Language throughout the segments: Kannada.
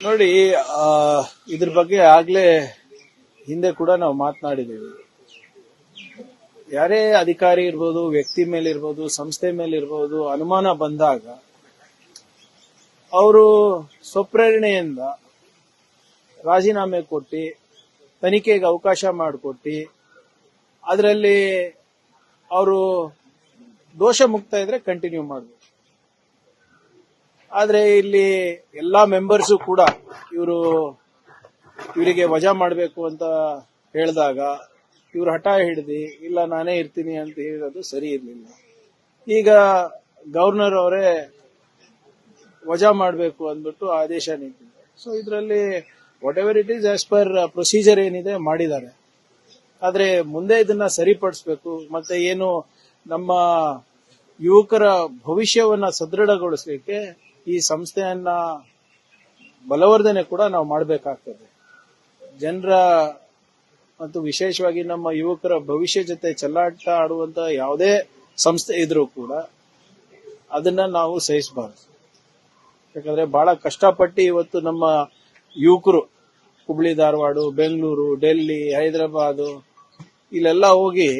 ನೋಡಿ, ಇದ್ರ ಬಗ್ಗೆ ಆಗ್ಲೇ ಹಿಂದೆ ಕೂಡ ನಾವು ಮಾತನಾಡಿದ್ದೀವಿ. ಯಾರೇ ಅಧಿಕಾರಿ ಇರ್ಬೋದು, ವ್ಯಕ್ತಿ ಮೇಲಿರ್ಬೋದು, ಸಂಸ್ಥೆ ಮೇಲಿರ್ಬೋದು, ಅನುಮಾನ ಬಂದಾಗ ಅವರು ಸ್ವಪ್ರೇರಣೆಯಿಂದ ರಾಜೀನಾಮೆ ಕೊಟ್ಟು ತನಿಖೆಗೆ ಅವಕಾಶ ಮಾಡಿಕೊಟ್ಟು ಅದರಲ್ಲಿ ಅವರು ದೋಷ ಮುಕ್ತ ಇದ್ರೆ ಕಂಟಿನ್ಯೂ ಮಾಡಬೇಕು. ಆದ್ರೆ ಇಲ್ಲಿ ಎಲ್ಲಾ ಮೆಂಬರ್ಸು ಕೂಡ ಇವರಿಗೆ ವಜಾ ಮಾಡಬೇಕು ಅಂತ ಹೇಳಿದಾಗ ಇವರು ಹಠ ಹಿಡಿದು ಇಲ್ಲ ನಾನೇ ಇರ್ತೀನಿ ಅಂತ ಹೇಳಿರೋದು ಸರಿ ಇರಲಿಲ್ಲ. ಈಗ ಗವರ್ನರ್ ಅವರೇ ವಜಾ ಮಾಡಬೇಕು ಅಂದ್ಬಿಟ್ಟು ಆದೇಶ ನೀಡಿದ್ದಾರೆ. ಸೊ ಇದರಲ್ಲಿ what ever it is as per procedure ಏನಿದೆ ಮಾಡಿದ್ದಾರೆ. ಆದ್ರೆ ಮುಂದೆ ಇದನ್ನ ಸರಿಪಡಿಸಬೇಕು. ಮತ್ತೆ ಏನು ನಮ್ಮ ಯುವಕರ ಭವಿಷ್ಯವನ್ನ ಸದೃಢಗೊಳಿಸಲಿಕ್ಕೆ ಈ ಸಂಸ್ಥೆಯನ್ನ ಬಲವರ್ಧನೆ ಕೂಡ ನಾವು ಮಾಡಬೇಕಾಗ್ತದೆ. ಜನರ ಮತ್ತು ವಿಶೇಷವಾಗಿ ನಮ್ಮ ಯುವಕರ ಭವಿಷ್ಯ ಜೊತೆ ಚೆಲ್ಲಾಟ ಆಡುವಂತ ಯಾವುದೇ ಸಂಸ್ಥೆ ಇದ್ರೂ ಕೂಡ ಅದನ್ನ ನಾವು ಸಹಿಸಬಾರದು. ಯಾಕಂದ್ರೆ ಬಹಳ ಕಷ್ಟಪಟ್ಟು ಇವತ್ತು ನಮ್ಮ ಯುವಕರು ಹುಬ್ಳಿ, ಧಾರವಾಡ, ಬೆಂಗಳೂರು, ಡೆಲ್ಲಿ, ಹೈದರಾಬಾದ್ ಇಲ್ಲೆಲ್ಲ ಹೋಗಿ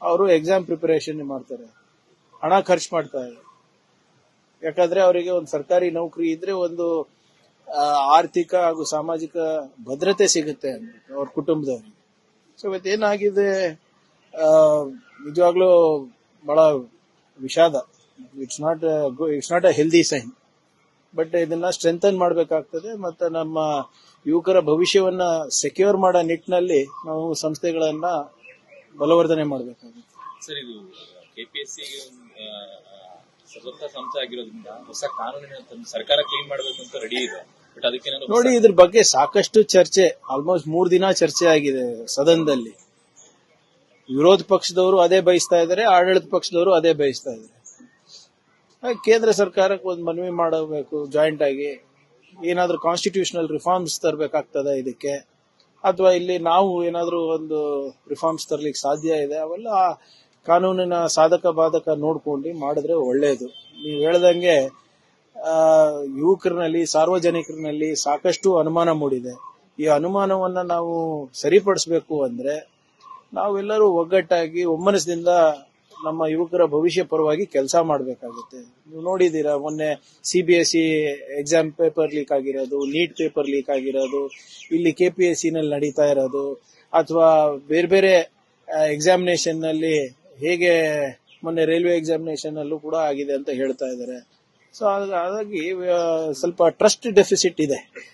ಅವರು ಎಕ್ಸಾಮ್ ಪ್ರಿಪರೇಷನ್ ಮಾಡ್ತಾರೆ, ಹಣ ಖರ್ಚು ಮಾಡ್ತಾರೆ. ಯಾಕಂದ್ರೆ ಅವರಿಗೆ ಒಂದು ಸರ್ಕಾರಿ ನೌಕರಿ ಇದ್ರೆ ಒಂದು ಆರ್ಥಿಕ ಹಾಗೂ ಸಾಮಾಜಿಕ ಭದ್ರತೆ ಸಿಗುತ್ತೆ ಅಂದ್ಬಿಟ್ಟು ಅವ್ರ ಕುಟುಂಬದವರಿಗೆ. ಸೊ ಇವತ್ತೇನಾಗಿದೆ, ನಿಜವಾಗ್ಲೂ ಬಹಳ ವಿಷಾದ. It's not a healthy sign. But ಇದನ್ನ ಸ್ಟ್ರೆಂಥನ್ ಮಾಡಬೇಕಾಗ್ತದೆ. ಮತ್ತೆ ನಮ್ಮ ಯುವಕರ ಭವಿಷ್ಯವನ್ನ ಸೆಕ್ಯೂರ್ ಮಾಡೋ ನಿಟ್ಟಿನಲ್ಲಿ ನಾವು ಸಂಸ್ಥೆಗಳನ್ನ ಬಲವರ್ಧನೆ ಮಾಡಬೇಕಾಗುತ್ತೆ. ಸರ್, ಇದು ಕೆಪಿಎಸ್ಸಿ ಸ್ವತಂತ್ರ ಸಂಸ್ಥೆ ಆಗಿರೋದ್ರಿಂದ ಹೊಸ ಕಾನೂನಿನ ಸರ್ಕಾರ ಕ್ಲೀನ್ ಮಾಡಬೇಕು ಅಂತ ರೆಡಿ ಇದೆ. ಬಟ್ ಅದಕ್ಕೆ ನೋಡಿ, ಇದ್ರ ಬಗ್ಗೆ ಸಾಕಷ್ಟು ಚರ್ಚೆ, ಆಲ್ಮೋಸ್ಟ್ 3 ದಿನ ಚರ್ಚೆ ಆಗಿದೆ ಸದನದಲ್ಲಿ. ವಿರೋಧ ಪಕ್ಷದವರು ಅದೇ ಬಯಸ್ತಾ ಇದ್ದಾರೆ, ಆಡಳಿತ ಪಕ್ಷದವರು ಅದೇ ಬಯಸ್ತಾ ಇದ್ದಾರೆ. ಕೇಂದ್ರ ಸರ್ಕಾರಕ್ಕೆ ಒಂದು ಮನವಿ ಮಾಡಬೇಕು, ಜಾಯಿಂಟ್ ಆಗಿ ಏನಾದ್ರೂ ಕಾನ್ಸ್ಟಿಟ್ಯೂಷನಲ್ ರಿಫಾರ್ಮ್ಸ್ ತರಬೇಕಾಗ್ತದೆ ಇದಕ್ಕೆ, ಅಥವಾ ಇಲ್ಲಿ ನಾವು ಏನಾದ್ರೂ ಒಂದು ರಿಫಾರ್ಮ್ಸ್ ತರ್ಲಿಕ್ಕೆ ಸಾಧ್ಯ ಇದೆ, ಅವೆಲ್ಲ ಕಾನೂನಿನ ಸಾಧಕ ಬಾಧಕ ನೋಡ್ಕೊಂಡು ಮಾಡಿದ್ರೆ ಒಳ್ಳೆಯದು. ನೀವು ಹೇಳ್ದಂಗೆ ಯುವಕರಿನಲ್ಲಿ, ಸಾರ್ವಜನಿಕರಿನಲ್ಲಿ ಸಾಕಷ್ಟು ಅನುಮಾನ ಮೂಡಿದೆ. ಈ ಅನುಮಾನವನ್ನ ನಾವು ಸರಿಪಡಿಸಬೇಕು ಅಂದ್ರೆ ನಾವೆಲ್ಲರೂ ಒಗ್ಗಟ್ಟಾಗಿ ಒಮ್ಮನಸ್ಸಿನಿಂದ ನಮ್ಮ ಯುವಕರ ಭವಿಷ್ಯ ಪರವಾಗಿ ಕೆಲಸ ಮಾಡಬೇಕಾಗುತ್ತೆ. ನೀವು ನೋಡಿದ್ದೀರಾ, ಮೊನ್ನೆ CBSE ಎಕ್ಸಾಮ್ ಪೇಪರ್ ಲೀಕ್ ಆಗಿರೋದು, ನೀಟ್ ಪೇಪರ್ ಲೀಕ್ ಆಗಿರೋದು, ಇಲ್ಲಿ KPSC ನಲ್ಲಿ ನಡೀತಾ ಇರೋದು, ಅಥವಾ ಬೇರೆ ಬೇರೆ ಎಕ್ಸಾಮಿನೇಷನ್ ನಲ್ಲಿ ಹೇಗೆ ಮೊನ್ನೆ ರೈಲ್ವೆ ಎಕ್ಸಾಮಿನೇಷನ್ ಅಲ್ಲೂ ಕೂಡ ಆಗಿದೆ ಅಂತ ಹೇಳ್ತಾ ಇದ್ದಾರೆ. ಸೊ ಹಾಗಾಗಿ ಸ್ವಲ್ಪ ಟ್ರಸ್ಟ್ ಡೆಫಿಸಿಟ್ ಇದೆ.